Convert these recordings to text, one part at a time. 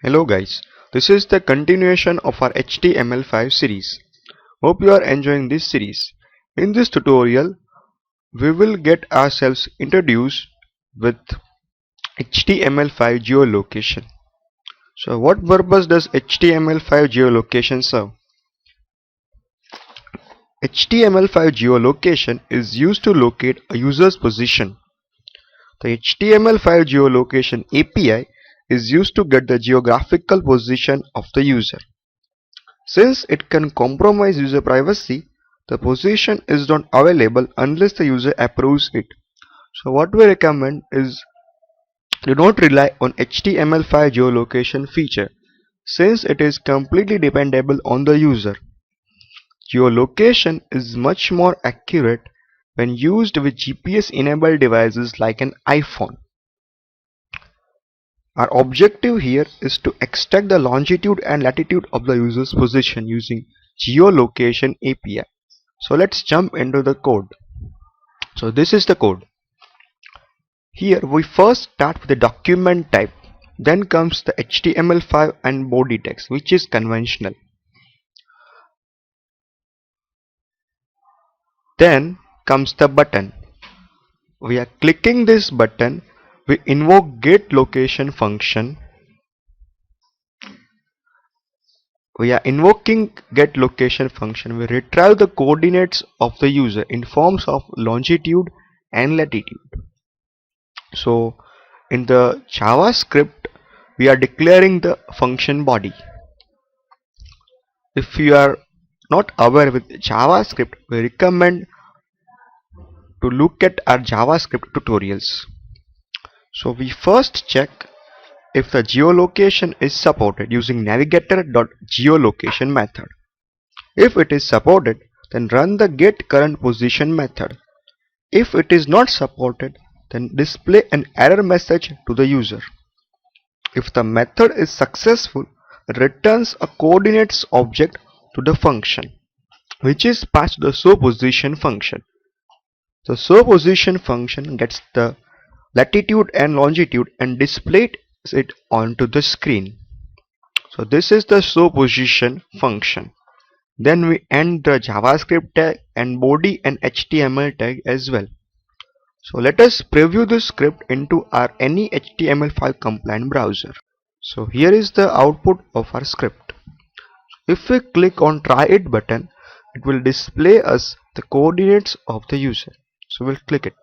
Hello guys, this is the continuation of our HTML5 series. Hope you are enjoying this series. In this tutorial, we will get ourselves introduced with HTML5 geolocation. So what purpose does HTML5 geolocation serve? HTML5 geolocation is used to locate a user's position. The HTML5 geolocation API is used to get the geographical position of the user. Since it can compromise user privacy, the position is not available unless the user approves it. So what we recommend is do not rely on HTML5 geolocation feature since it is completely dependable on the user. Geolocation is much more accurate when used with GPS enabled devices like an iPhone. Our objective here is to extract the longitude and latitude of the user's position using geolocation API. So let's jump into the code. So this is the code. Here we first start with the document type. Then comes the HTML5 and body text, which is conventional. Then comes the button. We are clicking this button. We invoke getLocation function. We are invoking getLocation function. We retrieve the coordinates of the user in forms of longitude and latitude. So in the JavaScript, we are declaring the function body. If you are not aware with JavaScript, we recommend to look at our JavaScript tutorials. So we first check if the geolocation is supported using navigator.geolocation method. If it is supported, then run the getCurrentPosition method. If it is not supported, then display an error message to the user. If the method is successful, it returns a coordinates object to the function, which is passed to the showPosition function. The showPosition function gets the latitude and longitude and displays it onto the screen. So this is the showPosition function. Then we end the JavaScript tag and body and HTML tag as well. So let us preview the script into our any HTML5 compliant browser. So here is the output of our script. If we click on try it button, it will display us the coordinates of the user. So we'll click it.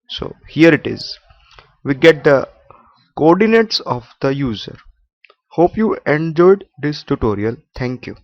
So here it is. We get the coordinates of the user. Hope you enjoyed this tutorial. Thank you.